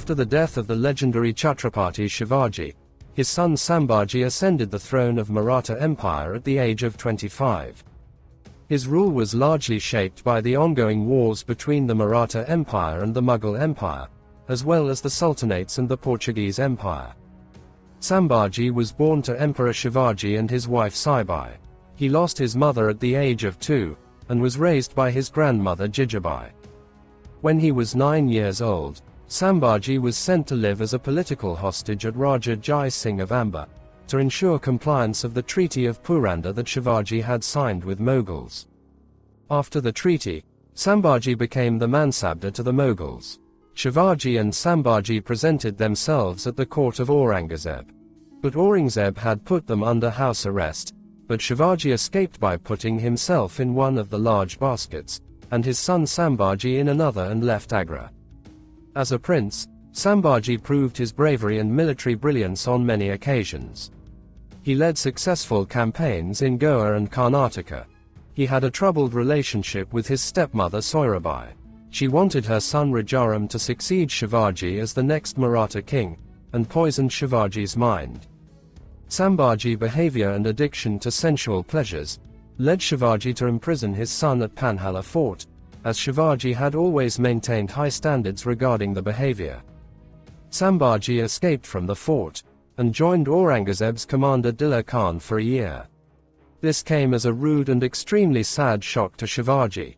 After the death of the legendary Chhatrapati Shivaji, his son Sambhaji ascended the throne of Maratha Empire at the age of 25. His rule was largely shaped by the ongoing wars between the Maratha Empire and the Mughal Empire, as well as the Sultanates and the Portuguese Empire. Sambhaji was born to Emperor Shivaji and his wife Saibai. He lost his mother at the age of 2, and was raised by his grandmother Jijabai. When he was 9 years old, Sambhaji was sent to live as a political hostage at Raja Jai Singh of Amba, to ensure compliance of the Treaty of Purandar that Shivaji had signed with Mughals. After the treaty, Sambhaji became the Mansabdar to the Mughals. Shivaji and Sambhaji presented themselves at the court of Aurangzeb. But Aurangzeb had put them under house arrest, but Shivaji escaped by putting himself in one of the large baskets, and his son Sambhaji in another, and left Agra. As a prince, Sambhaji proved his bravery and military brilliance on many occasions. He led successful campaigns in Goa and Karnataka. He had a troubled relationship with his stepmother Soirabai. She wanted her son Rajaram to succeed Shivaji as the next Maratha king, and poisoned Shivaji's mind. Sambhaji's behavior and addiction to sensual pleasures led Shivaji to imprison his son at Panhala fort, as Shivaji had always maintained high standards regarding the behavior. Sambhaji escaped from the fort, and joined Aurangzeb's commander Dila Khan for a year. This came as a rude and extremely sad shock to Shivaji.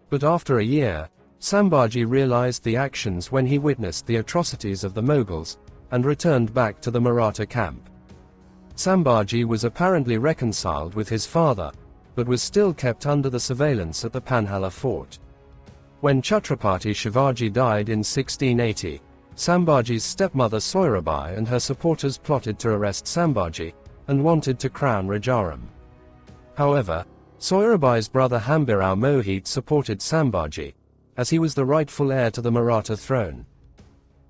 But after a year, Sambhaji realized the actions when he witnessed the atrocities of the Mughals, and returned back to the Maratha camp. Sambhaji was apparently reconciled with his father, but was still kept under the surveillance at the Panhala fort. When Chhatrapati Shivaji died in 1680, Sambhaji's stepmother Soirabai and her supporters plotted to arrest Sambhaji, and wanted to crown Rajaram. However, Soirabai's brother Hambirao Mohit supported Sambhaji, as he was the rightful heir to the Maratha throne.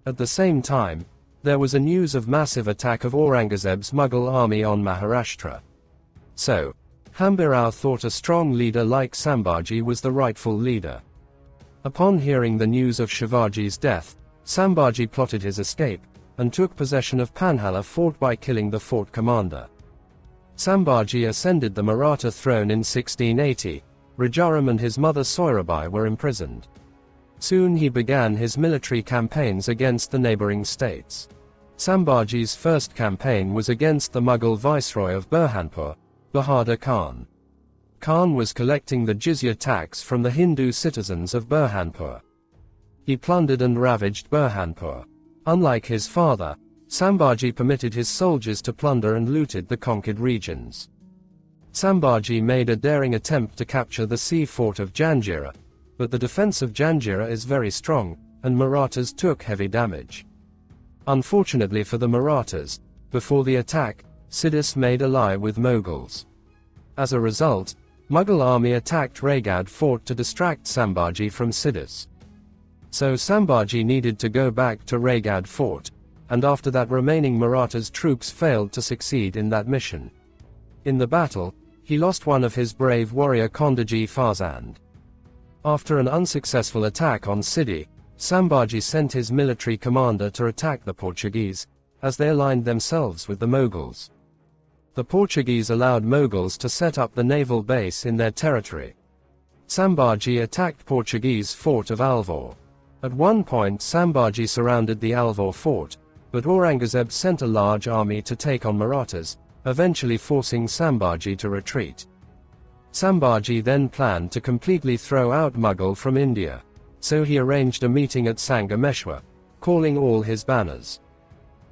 At the same time, there was a news of massive attack of Aurangzeb's Mughal army on Maharashtra. So, Hambirao thought a strong leader like Sambhaji was the rightful leader. Upon hearing the news of Shivaji's death, Sambhaji plotted his escape, and took possession of Panhala fort by killing the fort commander. Sambhaji ascended the Maratha throne in 1680, Rajaram and his mother Soirabai were imprisoned. Soon he began his military campaigns against the neighboring states. Sambhaji's first campaign was against the Mughal viceroy of Burhanpur, Bahadur Khan. Khan was collecting the jizya tax from the Hindu citizens of Burhanpur. He plundered and ravaged Burhanpur. Unlike his father, Sambhaji permitted his soldiers to plunder and looted the conquered regions. Sambhaji made a daring attempt to capture the sea fort of Janjira, but the defense of Janjira is very strong, and Marathas took heavy damage. Unfortunately for the Marathas, before the attack, Siddhis made ally with Mughals. As a result, Mughal army attacked Raigad fort to distract Sambhaji from Siddhis. So Sambhaji needed to go back to Raigad fort, and after that remaining Marathas troops failed to succeed in that mission. In the battle, he lost one of his brave warrior Kondaji Farzand. After an unsuccessful attack on Sidi, Sambhaji sent his military commander to attack the Portuguese, as they aligned themselves with the Mughals. The Portuguese allowed Mughals to set up the naval base in their territory. Sambhaji attacked Portuguese fort of Alvor. At one point Sambhaji surrounded the Alvor fort, but Aurangzeb sent a large army to take on Marathas, eventually forcing Sambhaji to retreat. Sambhaji then planned to completely throw out Mughal from India, so he arranged a meeting at Sangameshwar, calling all his banners.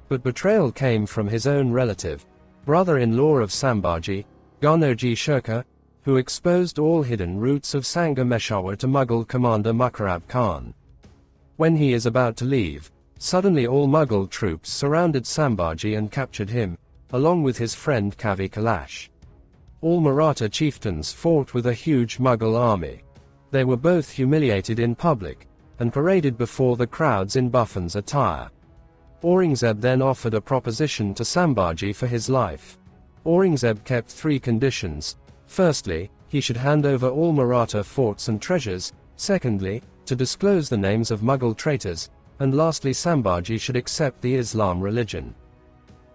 But betrayal came from his own relative, brother-in-law of Sambhaji, Ganoji Shirka, who exposed all hidden routes of Sangameshwar to Mughal commander Mukarrab Khan. When he is about to leave, suddenly all Mughal troops surrounded Sambhaji and captured him, along with his friend Kavi Kailash. All Maratha chieftains fought with a huge Mughal army. They were both humiliated in public, and paraded before the crowds in buffon's attire. Aurangzeb then offered a proposition to Sambhaji for his life. Aurangzeb kept 3 conditions. Firstly, he should hand over all Maratha forts and treasures. Secondly, to disclose the names of Mughal traitors. and lastly Sambhaji should accept the Islam religion.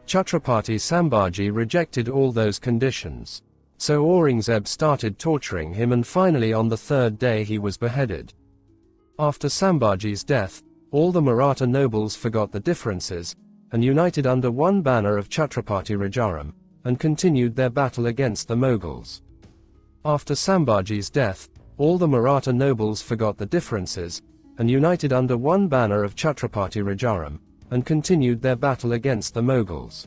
Chhatrapati Sambhaji rejected all those conditions. So Aurangzeb started torturing him, and finally on the third day he was beheaded. After Sambhaji's death, all the Maratha nobles forgot the differences, and united under one banner of Chhatrapati Rajaram, and continued their battle against the Mughals. After Sambhaji's death, all the Maratha nobles forgot the differences, and united under one banner of Chhatrapati Rajaram, and continued their battle against the Mughals.